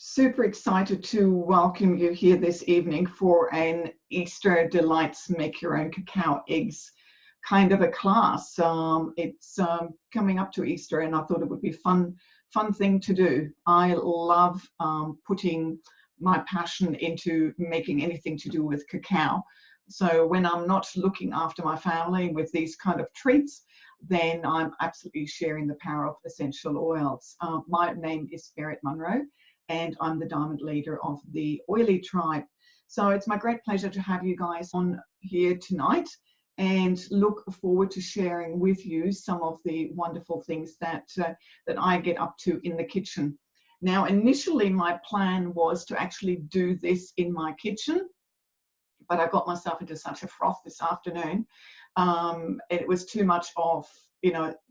Super excited to welcome you here this evening for an Easter Delights Make Your Own Cacao Eggs kind of a class. It's coming up to Easter, and I thought it would be a fun thing to do. I love putting my passion into making anything to do with cacao. So when I'm not looking after my family with these kind of treats, then I'm absolutely sharing the power of essential oils. My name is Berit Munro, and I'm the Diamond Leader of the Oily Tribe. So it's my great pleasure to have you guys on here tonight, and look forward to sharing with you some of the wonderful things that I get up to in the kitchen. Now, initially my plan was to actually do this in my kitchen, but I got myself into such a froth this afternoon. It was too much of,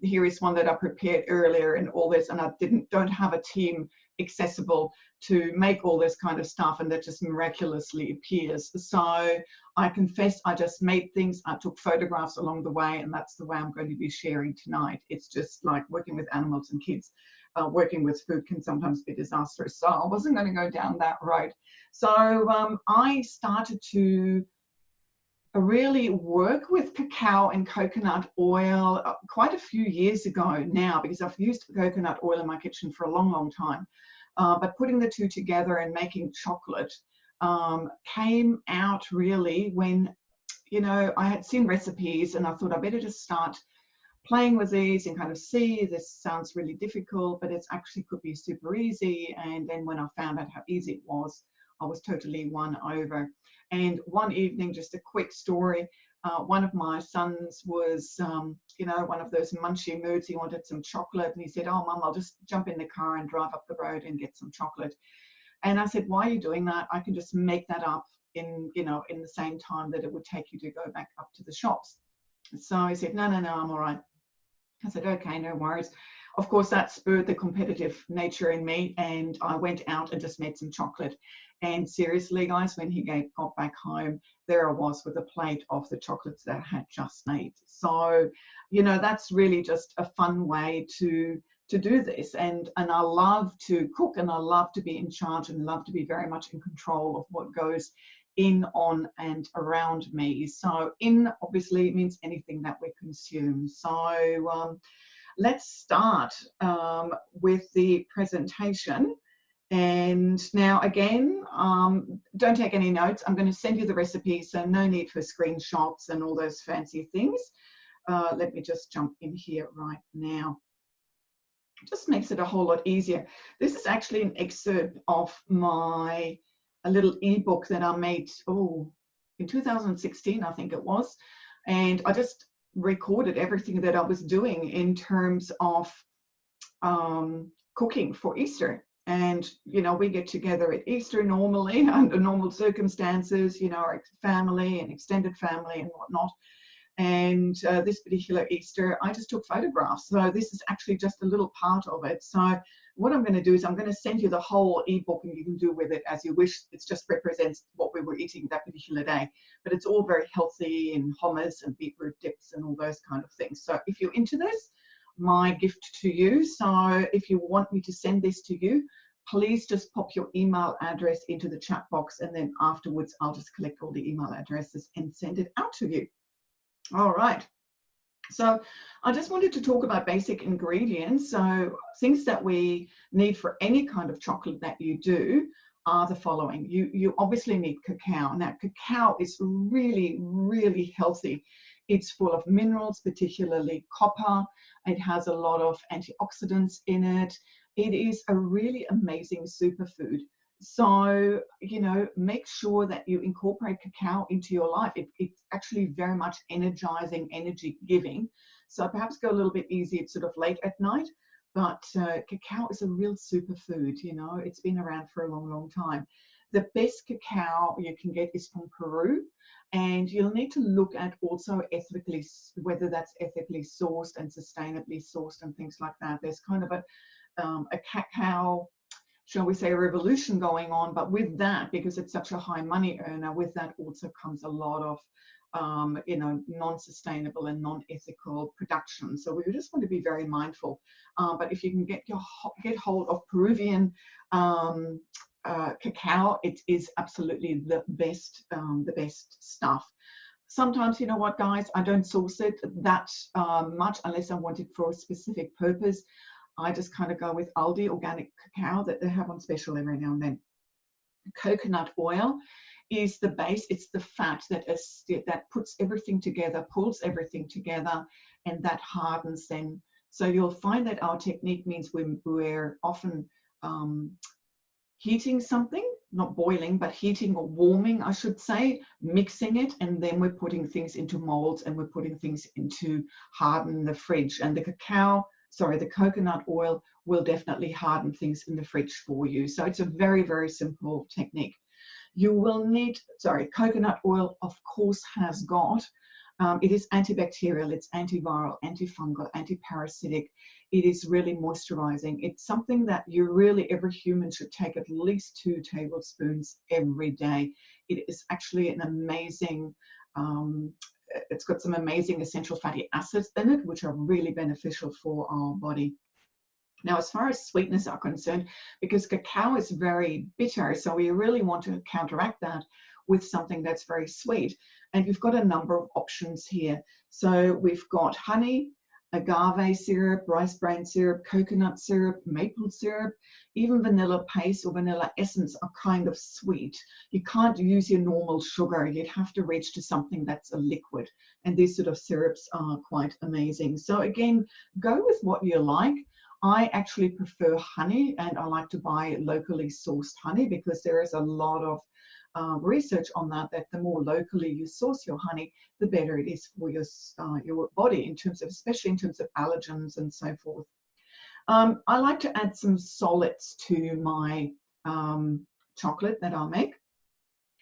here is one that I prepared earlier and all this, and I don't have a team accessible to make all this kind of stuff, and that just miraculously appears. So I confess I just made things, I took photographs along the way, and that's the way I'm going to be sharing tonight. It's just like working with animals and kids. Working with food can sometimes be disastrous, so I wasn't going to go down that road. So I started to really work with cacao and coconut oil quite a few years ago now, because I've used coconut oil in my kitchen for a long time. But putting the two together and making chocolate came out really when, I had seen recipes and I thought I better just start playing with these and kind of see, this sounds really difficult, but it's actually could be super easy. And then when I found out how easy it was, I was totally won over. And one evening, just a quick story, one of my sons was, one of those munchy moods. He wanted some chocolate, and he said, "Oh, Mum, I'll just jump in the car and drive up the road and get some chocolate." And I said, "Why are you doing that? I can just make that up in the same time that it would take you to go back up to the shops." So he said, "No, I'm all right." I said, "Okay, no worries." Of course, that spurred the competitive nature in me, and I went out and just made some chocolate. And seriously, guys, when he got back home, there I was with a plate of the chocolates that I had just made. So, that's really just a fun way to do this. And I love to cook, and I love to be in charge, and love to be very much in control of what goes in, on, and around me. So in obviously means anything that we consume. So let's start with the presentation. And now again, don't take any notes. I'm going to send you the recipe, so no need for screenshots and all those fancy things. Let me just jump in here right now. It just makes it a whole lot easier. This is actually an excerpt of a little ebook that I made, in 2016, I think it was. And I just recorded everything that I was doing in terms of cooking for Easter. And, we get together at Easter normally under normal circumstances, our family and extended family and whatnot. And this particular Easter, I just took photographs. So this is actually just a little part of it. So what I'm going to do is I'm going to send you the whole ebook, and you can do with it as you wish. It just represents what we were eating that particular day. But it's all very healthy, and hummus and beetroot dips and all those kind of things. So if you're into this, my gift to you. So if you want me to send this to you, please just pop your email address into the chat box, and then afterwards I'll just collect all the email addresses and send it out to you. All right. So I just wanted to talk about basic ingredients. So things that we need for any kind of chocolate that you do are the following. You obviously need cacao. Now, cacao is really healthy. It's full of minerals, particularly copper. It has a lot of antioxidants in it. It is a really amazing superfood. So, make sure that you incorporate cacao into your life. It's actually very much energizing, energy giving. So perhaps go a little bit easy. It's sort of late at night, but cacao is a real superfood. It's been around for a long time. The best cacao you can get is from Peru, and you'll need to look at also whether that's ethically sourced and sustainably sourced and things like that. There's kind of a cacao, shall we say, a revolution going on, but with that, because it's such a high money earner, with that also comes a lot of you know, non-sustainable and non-ethical production. So we just want to be very mindful. But if you can get hold of Peruvian cacao, it is absolutely the best stuff. Sometimes, you know what, guys, I don't source it that much unless I want it for a specific purpose. I just kind of go with Aldi organic cacao that they have on special every now and then. Coconut oil is the base. It's the fat that puts everything together, pulls everything together, and that hardens them. So you'll find that our technique means we're often heating something, not boiling, but heating or warming, I should say, mixing it, and then we're putting things into molds and we're putting things into harden the fridge. And the coconut oil will definitely harden things in the fridge for you. So it's a very, very simple technique. You will need, coconut oil, of course, has got, it is antibacterial, it's antiviral, antifungal, antiparasitic. It is really moisturizing. It's something that every human should take at least 2 tablespoons every day. It is actually an amazing, it's got some amazing essential fatty acids in it, which are really beneficial for our body. Now, as far as sweetness are concerned, because cacao is very bitter, so we really want to counteract that with something that's very sweet. And you've got a number of options here. So we've got honey, agave syrup, rice bran syrup, coconut syrup, maple syrup, even vanilla paste or vanilla essence are kind of sweet. You can't use your normal sugar. You'd have to reach to something that's a liquid. And these sort of syrups are quite amazing. So again, go with what you like. I actually prefer honey, and I like to buy locally sourced honey because there is a lot of research on that the more locally you source your honey, the better it is for your body, especially in terms of allergens and so forth. I like to add some solids to my chocolate that I make.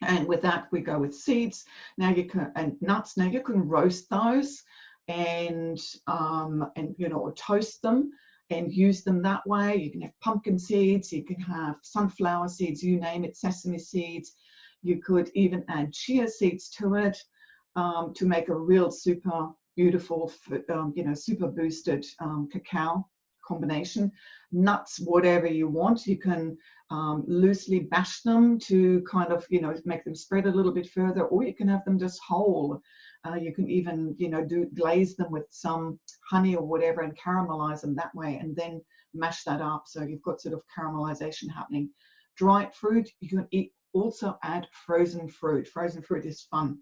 And with that, we go with seeds. Now and nuts. Now you can roast those and or toast them and use them that way. You can have pumpkin seeds, you can have sunflower seeds, you name it, sesame seeds. You could even add chia seeds to it to make a real super beautiful, super boosted cacao combination. Nuts, whatever you want. You can loosely bash them to kind of, make them spread a little bit further, or you can have them just whole. You can even, glaze them with some honey or whatever and caramelize them that way, and then mash that up. So you've got sort of caramelization happening. Dried fruit, you can also add frozen fruit. Frozen fruit is fun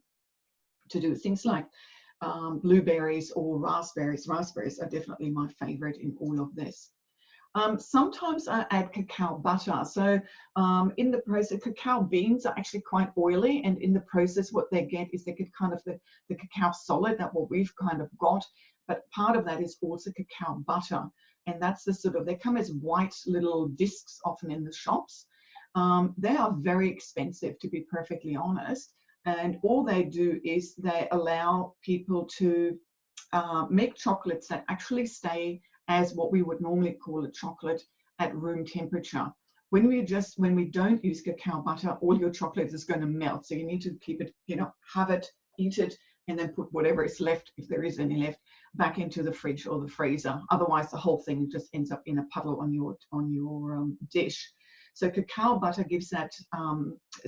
to do. Things like blueberries or raspberries. Raspberries are definitely my favorite in all of this. Sometimes I add cacao butter. So in the process, cacao beans are actually quite oily, and in the process what they get is they get kind of the cacao solid, that what we've kind of got, but part of that is also cacao butter, and that's the sort of, they come as white little discs often in the shops. They are very expensive, to be perfectly honest, and all they do is they allow people to make chocolates that actually stay as what we would normally call a chocolate at room temperature. When we don't use cacao butter, all your chocolate is going to melt. So you need to keep it, have it, eat it, and then put whatever is left, if there is any left, back into the fridge or the freezer. Otherwise, the whole thing just ends up in a puddle on your dish. So cacao butter gives that,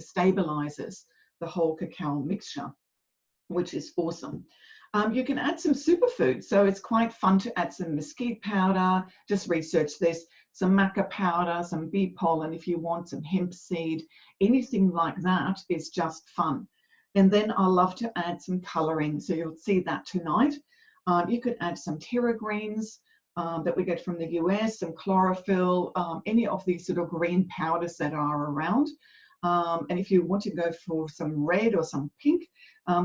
stabilizes the whole cacao mixture, which is awesome. You can add some superfoods. So it's quite fun to add some mesquite powder. Just research this. Some maca powder, some bee pollen if you want, some hemp seed. Anything like that is just fun. And then I love to add some coloring. So you'll see that tonight. You could add some terra greens that we get from the US, some chlorophyll, any of these sort of green powders that are around. And if you want to go for some red or some pink,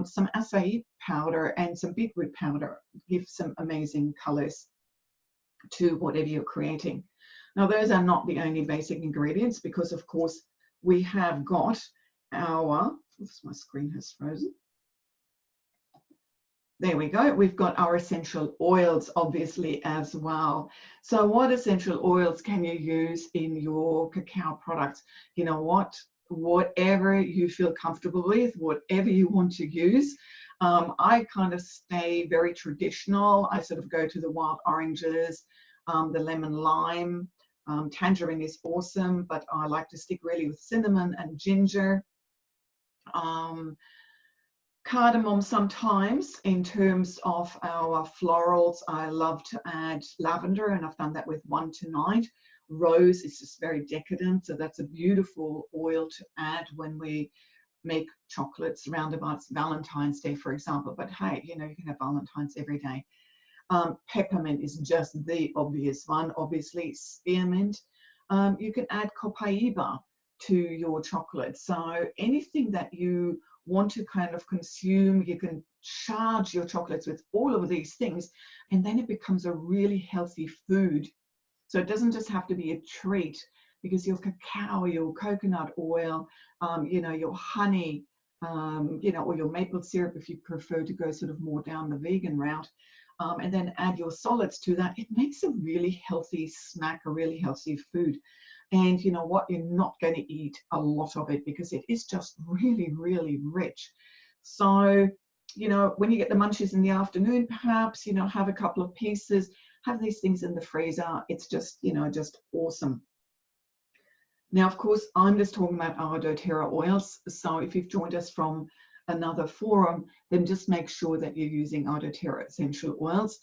some acai powder and some beetroot powder give some amazing colors to whatever you're creating. Now, those are not the only basic ingredients, because of course we have got our, oops, my screen has frozen. There we go. We've got our essential oils, obviously, as well. So what essential oils can you use in your cacao products? You know what? Whatever you feel comfortable with, whatever you want to use. I kind of stay very traditional. I sort of go to the wild oranges, the lemon lime. Tangerine is awesome, but I like to stick really with cinnamon and ginger. Cardamom sometimes. In terms of our florals, I love to add lavender, and I've done that with one tonight. Rose is just very decadent, so that's a beautiful oil to add when we make chocolates around about Valentine's Day, for example. But hey, you know, you can have Valentine's every day. Peppermint is just the obvious one. Obviously, spearmint. You can add copaiba to your chocolate. So anything that you want to kind of consume, you can charge your chocolates with all of these things, and then it becomes a really healthy food. So it doesn't just have to be a treat, because your cacao, your coconut oil, you know, your honey, you know, or your maple syrup if you prefer to go sort of more down the vegan route, and then add your solids to that, it makes a really healthy snack, a really healthy food. And you know what, you're not going to eat a lot of it because it is just really, really rich. So, you know, when you get the munchies in the afternoon, perhaps, you know, have a couple of pieces, have these things in the freezer. It's just, you know, just awesome. Now, of course, I'm just talking about our doTERRA oils. So if you've joined us from another forum, then just make sure that you're using our doTERRA essential oils.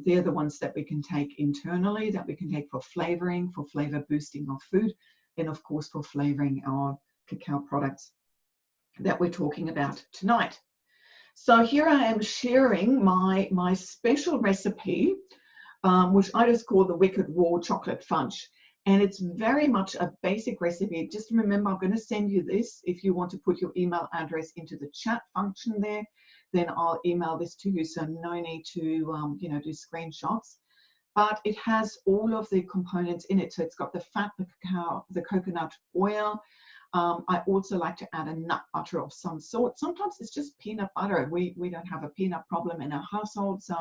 They're the ones that we can take internally, that we can take for flavoring, for flavor boosting of food, and of course for flavoring our cacao products that we're talking about tonight. So here I am sharing my special recipe, which I just call the Wicked Raw Chocolate Fudge. And it's very much a basic recipe. Just remember, I'm going to send you this. If you want to put your email address into the chat function there, then I'll email this to you. So no need to, you know, do screenshots. But it has all of the components in it. So it's got the fat, the cacao, the coconut oil. I also like to add a nut butter of some sort. Sometimes it's just peanut butter. We don't have a peanut problem in our household, so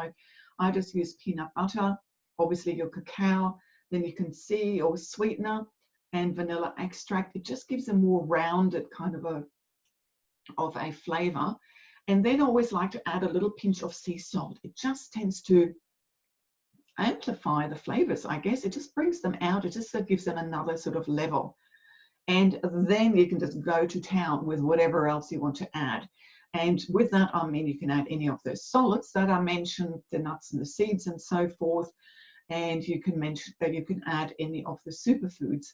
I just use peanut butter. Obviously your cacao. Then you can see, or sweetener and vanilla extract. It just gives a more rounded kind of a flavor. And then I always like to add a little pinch of sea salt. It just tends to amplify the flavors, I guess. It just brings them out. It just gives them another sort of level. And then you can just go to town with whatever else you want to add. And with that, I mean, you can add any of those solids that I mentioned, the nuts and the seeds and so forth. And you can mention that you can add any of the superfoods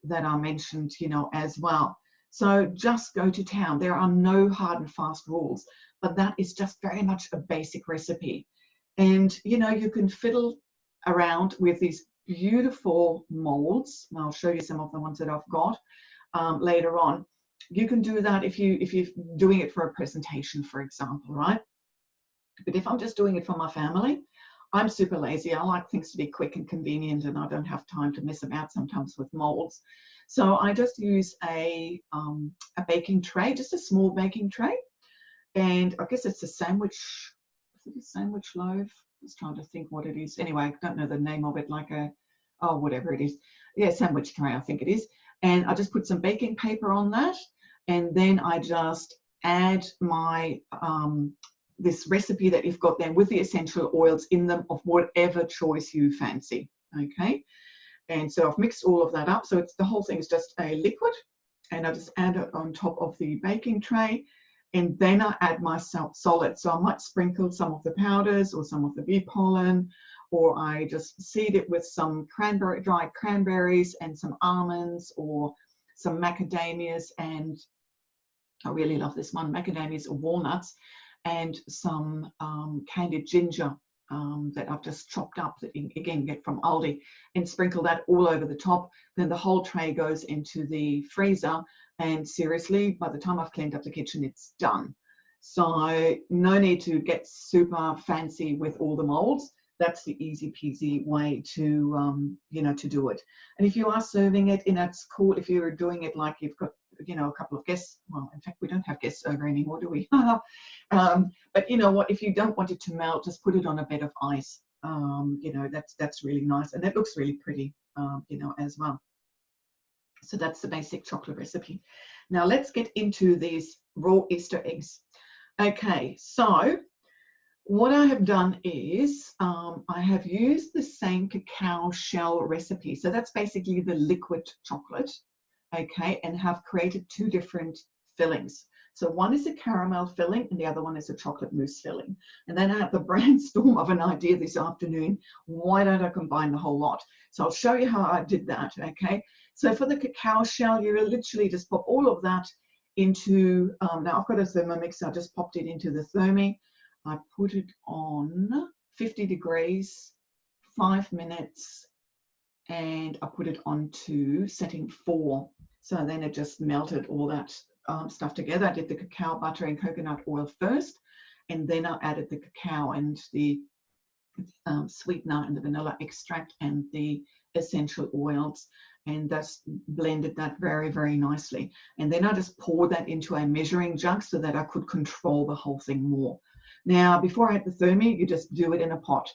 that are mentioned, you know, as well. So just go to town. There are no hard and fast rules, but that is just very much a basic recipe. And, you know, you can fiddle around with these beautiful molds. And I'll show you some of the ones that I've got later on. You can do that if you're doing it for a presentation, for example, right? But if I'm just doing it for my family, I'm super lazy. I like things to be quick and convenient, and I don't have time to mess about sometimes with molds. So I just use a baking tray, just a small baking tray. And I guess it's a sandwich, is it a sandwich loaf? I was trying to think what it is. Anyway, I don't know the name of it, like whatever it is. Yeah, sandwich tray, I think it is. And I just put some baking paper on that. And then I just add my this recipe that you've got there with the essential oils in them of whatever choice you fancy. Okay, and so I've mixed all of that up, so it's the whole thing is just a liquid, and I just add it on top of the baking tray, and then I add my solid. So I might sprinkle some of the powders or some of the bee pollen, or I just seed it with some dried cranberries and some almonds or some macadamias, and I really love this one, macadamias or walnuts, and some candied ginger that I've just chopped up, that you again get from Aldi, and sprinkle that all over the top. Then the whole tray goes into the freezer, and seriously, by the time I've cleaned up the kitchen, it's done. So no need to get super fancy with all the molds. That's the easy peasy way to you know, to do it. And if you are serving it, it's cool if you're doing it like you've got, you know, a couple of guests. Well, in fact, we don't have guests over anymore, do we? But you know what, if you don't want it to melt, just put it on a bed of ice. You know, that's really nice, and it looks really pretty, you know, as well. So that's the basic chocolate recipe. Now let's get into these raw Easter eggs. Okay, so what I have done is I have used the same cacao shell recipe. So that's basically the liquid chocolate, okay, and have created two different fillings. So one is a caramel filling and the other one is a chocolate mousse filling. And then I had the brainstorm of an idea this afternoon. Why don't I combine the whole lot? So I'll show you how I did that, okay? So for the cacao shell, you literally just pop all of that into, now I've got a Thermomix, I just popped it into the Thermi. I put it on 50 degrees, 5 minutes, and I put it on to setting 4. So then it just melted all that stuff together. I did the cacao butter and coconut oil first, and then I added the cacao and the sweetener and the vanilla extract and the essential oils, and that's blended that very, very nicely. And then I just poured that into a measuring jug so that I could control the whole thing more. Now, before I add the Thermi, you just do it in a pot.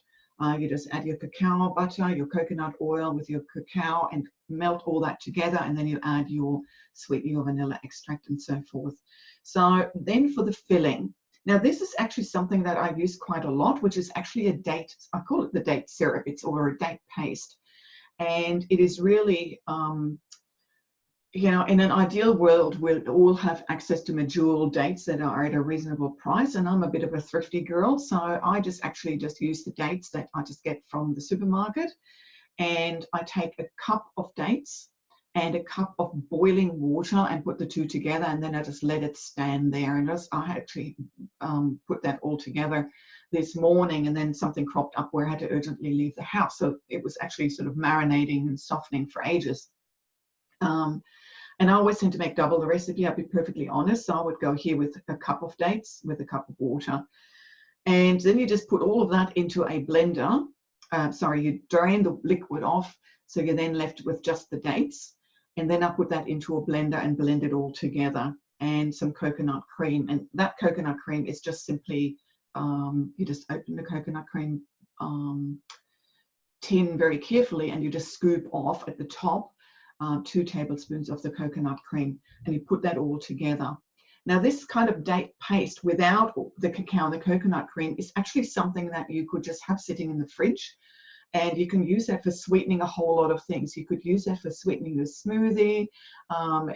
You just add your cacao butter, your coconut oil with your cacao and melt all that together, and then you add your sweetener, your vanilla extract and so forth. So then for the filling, now this is actually something that I use quite a lot, which is actually a date, I call it the date syrup, it's or a date paste. And it is really, you know, in an ideal world, we'll all have access to medjool dates that are at a reasonable price. And I'm a bit of a thrifty girl, so I just use the dates that I just get from the supermarket. And I take a cup of dates and a cup of boiling water and put the two together, and then I just let it stand there. And I actually put that all together this morning, and then something cropped up where I had to urgently leave the house. So it was actually sort of marinating and softening for ages. And I always tend to make double the recipe, I'll be perfectly honest. So I would go here with a cup of dates with a cup of water. And then you just put all of that into a blender. You drain the liquid off, so you're then left with just the dates. And then I put that into a blender and blend it all together, and some coconut cream. And that coconut cream is just simply, you just open the coconut cream tin very carefully, and you just scoop off at the top 2 tablespoons of the coconut cream, and you put that all together. Now, this kind of date paste without the cacao and the coconut cream is actually something that you could just have sitting in the fridge, and you can use that for sweetening a whole lot of things. You could use that for sweetening your smoothie.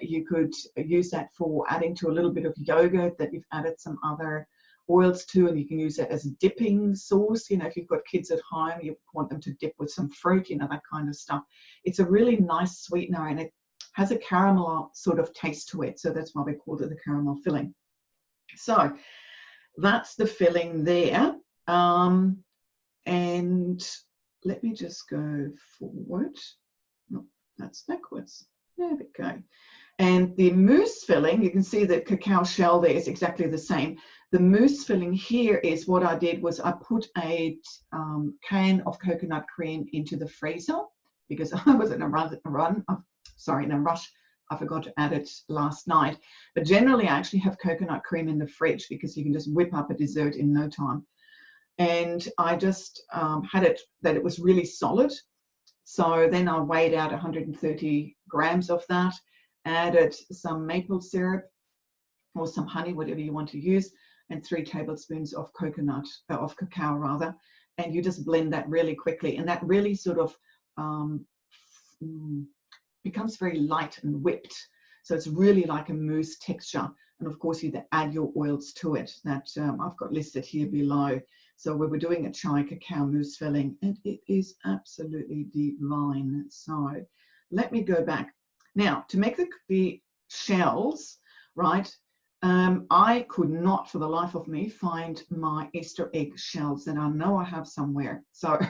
You could use that for adding to a little bit of yogurt that you've added some other oils to, and you can use it as a dipping sauce. You know, if you've got kids at home, you want them to dip with some fruit, you know, that kind of stuff. It's a really nice sweetener, and it has a caramel sort of taste to it. So that's why we called it the caramel filling. So that's the filling there. And let me just go forward. No, that's backwards. There we go. And the mousse filling, you can see the cacao shell there is exactly the same. The mousse filling here is what I did was I put a can of coconut cream into the freezer because I was in a rush. I forgot to add it last night. But generally, I actually have coconut cream in the fridge because you can just whip up a dessert in no time. And I just had it that it was really solid. So then I weighed out 130 grams of that, added some maple syrup or some honey, whatever you want to use, and 3 tablespoons of cacao rather, and you just blend that really quickly, and that really sort of becomes very light and whipped. So it's really like a mousse texture, and of course you add your oils to it that I've got listed here below. So we were doing a chai cacao mousse filling, and it is absolutely divine. So let me go back. Now, to make the shells, right, I could not for the life of me find my Easter egg shells that I know I have somewhere. So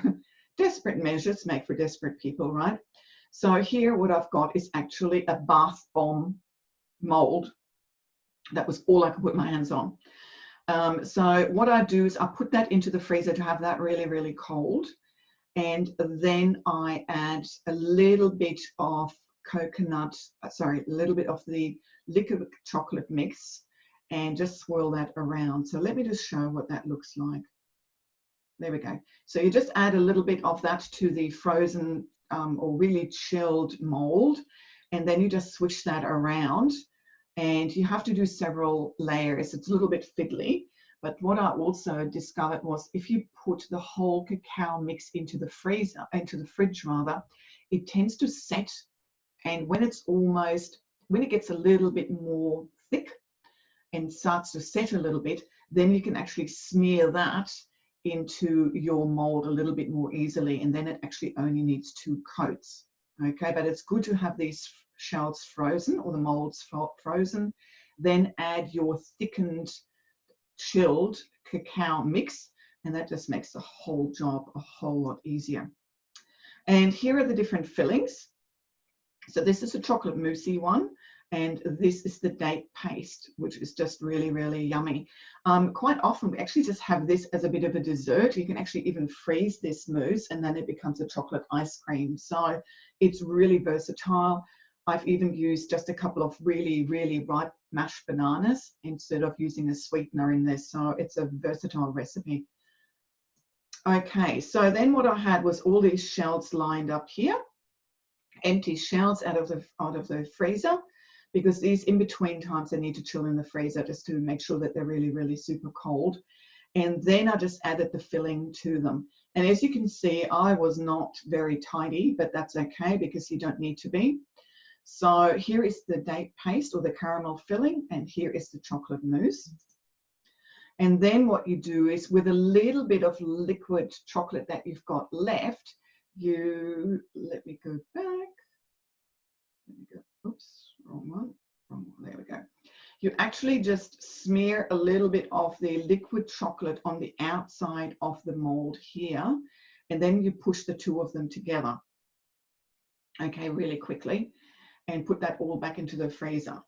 desperate measures make for desperate people, right? So here what I've got is actually a bath bomb mold. That was all I could put my hands on. So what I do is I put that into the freezer to have that really, really cold. And then I add a little bit of a little bit of the liquid chocolate mix and just swirl that around. So let me just show what that looks like. There we go. So you just add a little bit of that to the frozen or really chilled mold, and then you just swish that around. and you have to do several layers. It's a little bit fiddly, but what I also discovered was if you put the whole cacao mix into the freezer, into the fridge rather, it tends to set, and when it gets a little bit more thick and starts to set a little bit, then you can actually smear that into your mold a little bit more easily, and then it actually only needs 2 coats. Okay, but it's good to have these shells frozen or the molds frozen, then add your thickened chilled cacao mix, and that just makes the whole job a whole lot easier. And here are the different fillings. So this is a chocolate moussey one, and this is the date paste, which is just really, really yummy. Quite often we actually just have this as a bit of a dessert. You can actually even freeze this mousse and then it becomes a chocolate ice cream. So it's really versatile. I've even used just a couple of really, really ripe mashed bananas instead of using a sweetener in this. So it's a versatile recipe. Okay, so then what I had was all these shells lined up here, empty shells out of the freezer, because these in between times they need to chill in the freezer just to make sure that they're really, really super cold. And then I just added the filling to them. And as you can see, I was not very tidy, but that's okay because you don't need to be. So here is the date paste or the caramel filling, and here is the chocolate mousse. And then what you do is with a little bit of liquid chocolate that you've got left, let me go back. Let me go, oops, wrong one, there we go. You actually just smear a little bit of the liquid chocolate on the outside of the mold here, and then you push the 2 of them together, okay, really quickly, and put that all back into the freezer.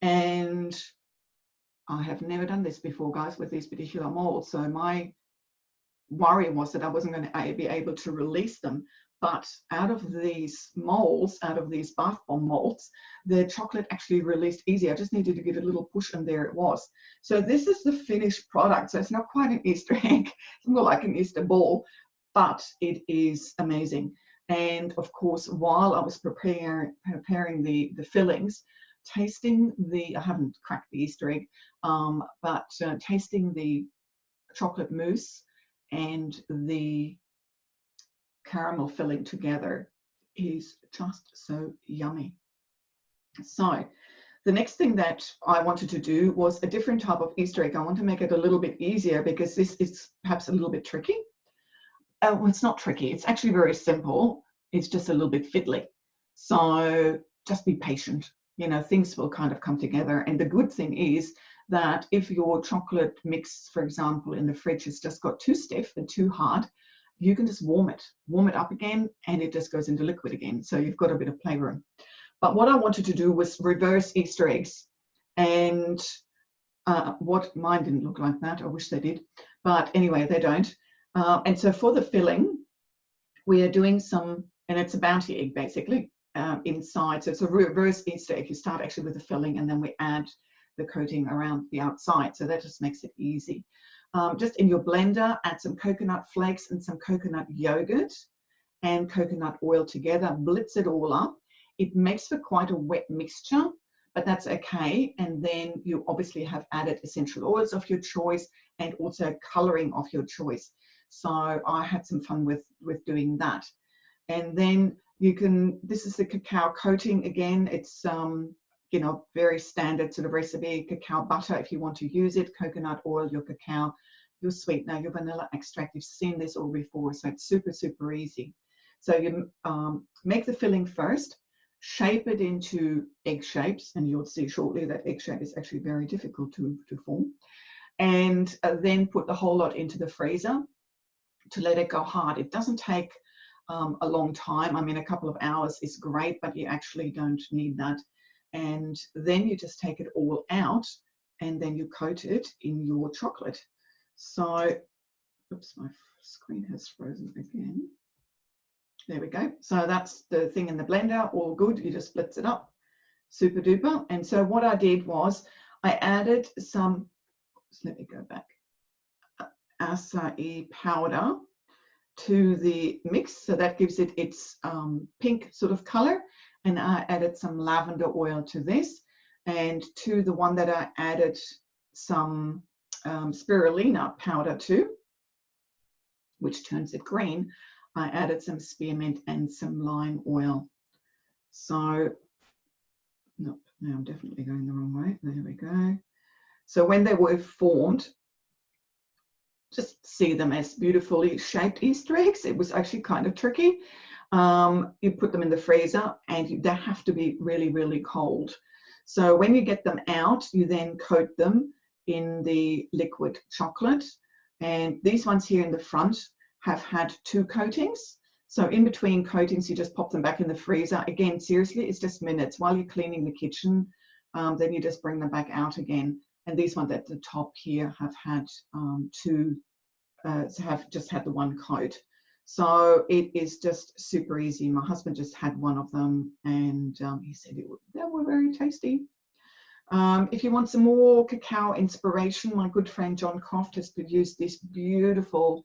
And I have never done this before, guys, with these particular molds. So my worry was that I wasn't going to be able to release them. But out of these molds, out of these bath bomb molds, the chocolate actually released easy. I just needed to give it a little push and there it was. So this is the finished product. So it's not quite an Easter egg. It's more like an Easter ball, but it is amazing. And of course, while I was preparing the fillings, tasting I haven't cracked the Easter egg, but tasting the chocolate mousse and the caramel filling together is just so yummy. So the next thing that I wanted to do was a different type of Easter egg. I want to make it a little bit easier because this is perhaps a little bit tricky. Well, it's not tricky. It's actually very simple. It's just a little bit fiddly. So just be patient. You know, things will kind of come together. And the good thing is that if your chocolate mix, for example, in the fridge has just got too stiff and too hard, you can just warm it up again, and it just goes into liquid again. So you've got a bit of playroom. But what I wanted to do was reverse Easter eggs. And what mine didn't look like that. I wish they did. But anyway, they don't. And so for the filling, we are doing some, and it's a bounty egg basically inside. So it's a reverse Easter egg. You start actually with the filling and then we add the coating around the outside. So that just makes it easy. Just in your blender, add some coconut flakes and some coconut yogurt and coconut oil together. Blitz it all up. It makes for quite a wet mixture, but that's okay. And then you obviously have added essential oils of your choice and also coloring of your choice. So I had some fun with doing that. And then you can, this is the cacao coating again. It's, you know, very standard sort of recipe. Cacao butter if you want to use it, coconut oil, your cacao, your sweetener, your vanilla extract. You've seen this all before, so it's super, super easy. So you make the filling first, shape it into egg shapes, and you'll see shortly that egg shape is actually very difficult to form. And then put the whole lot into the freezer to let it go hard. It doesn't take a long time. I mean, a couple of hours is great, but you actually don't need that. And then you just take it all out and then you coat it in your chocolate. So, oops, my screen has frozen again. There we go. So that's the thing in the blender, all good. You just splits it up, super duper. And so what I did was I added some, let me go back, acai powder to the mix. So that gives it its pink sort of color. And I added some lavender oil to this. and to the one that I added some spirulina powder to, which turns it green, I added some spearmint and some lime oil. So, nope, now I'm definitely going the wrong way. There we go. So when they were formed, just see them as beautifully shaped Easter eggs. It was actually kind of tricky. You put them in the freezer and they have to be really, really cold. So when you get them out, you then coat them in the liquid chocolate. And these ones here in the front have had 2 coatings. So in between coatings, you just pop them back in the freezer. Again, seriously, it's just minutes. While you're cleaning the kitchen, then you just bring them back out again. And these ones at the top here have had have just had the 1 coat. So it is just super easy. My husband just had one of them, and he said they were very tasty. If you want some more cacao inspiration, my good friend John Croft has produced this beautiful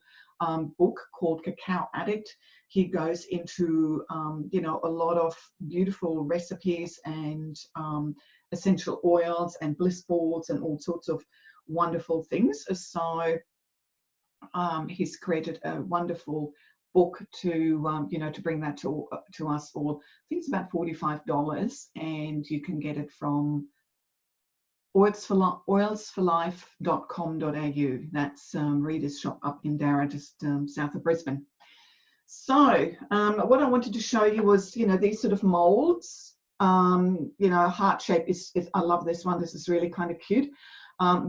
book called Cacao Addict. He goes into you know, a lot of beautiful recipes and essential oils and bliss boards and all sorts of wonderful things. So he's created a wonderful book to you know, to bring that to us all. I think it's about $45, and you can get it from oilsforlife.com.au. That's Reader's Shop up in Darra, just south of Brisbane. So what I wanted to show you was, you know, these sort of molds. You know, heart shape is I love this one. This is really kind of cute.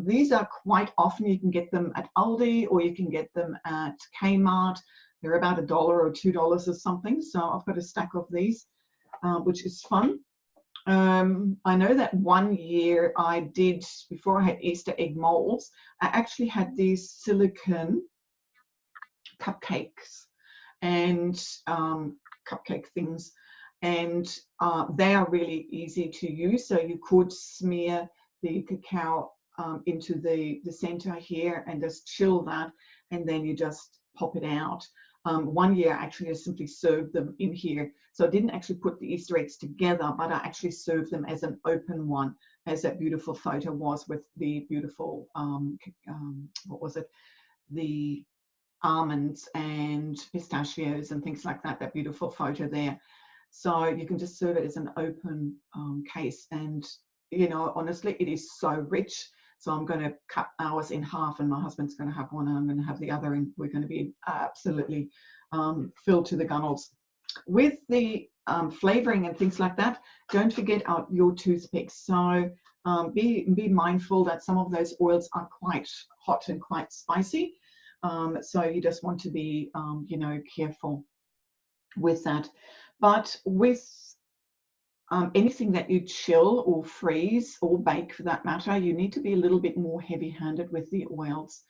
These are quite often, you can get them at Aldi or you can get them at Kmart. They're about $1 or $2 or something. So I've got a stack of these, which is fun. I know that one year I did, before I had Easter egg molds, I actually had these silicone cupcakes and cupcake things, and they are really easy to use. So you could smear the cacao into the center here and just chill that, and then you just pop it out. One year actually I simply served them in here. So I didn't actually put the Easter eggs together, but I actually served them as an open one, as that beautiful photo was with the beautiful, what was it? The almonds and pistachios and things like that, that beautiful photo there. So you can just serve it as an open case. And, you know, honestly, it is so rich. So I'm going to cut ours in half, and my husband's going to have one and I'm going to have the other, and we're going to be absolutely filled to the gunnels. With the flavoring and things like that, don't forget your toothpicks. So be mindful that some of those oils are quite hot and quite spicy. So you just want to be, you know, careful with that. But with anything that you chill or freeze or bake for that matter, you need to be a little bit more heavy-handed with the oils,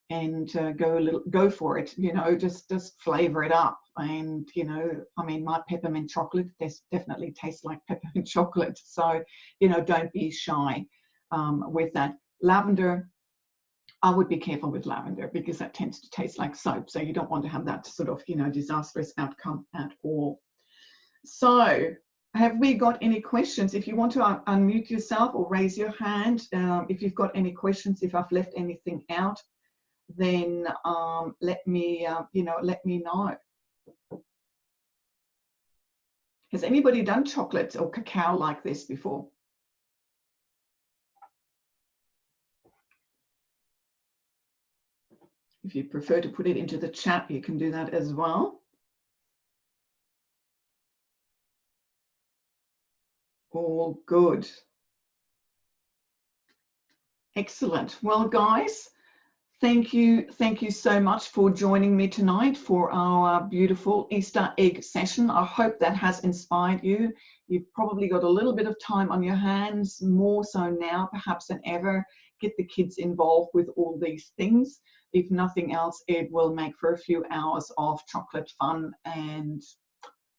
and go for it. You know, just flavor it up. And you know, I mean, my peppermint chocolate definitely tastes like peppermint chocolate. So you know, don't be shy with that. Lavender, I would be careful with lavender because that tends to taste like soap. So you don't want to have that sort of, you know, disastrous outcome at all. So have we got any questions? If you want to unmute yourself or raise your hand, if you've got any questions, if I've left anything out, then let me, you know, let me know. Has anybody done chocolate or cacao like this before? If you prefer to put it into the chat, you can do that as well. All good. Excellent. Well, guys, thank you so much for joining me tonight for our beautiful Easter egg session. I hope that has inspired you. You've probably got a little bit of time on your hands, more so now perhaps than ever. Get the kids involved with all these things. If nothing else, it will make for a few hours of chocolate fun, and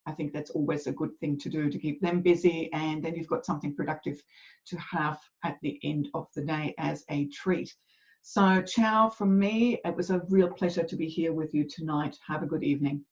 I think that's always a good thing to do, to keep them busy, and then you've got something productive to have at the end of the day as a treat. So ciao from me. It was a real pleasure to be here with you tonight. Have a good evening.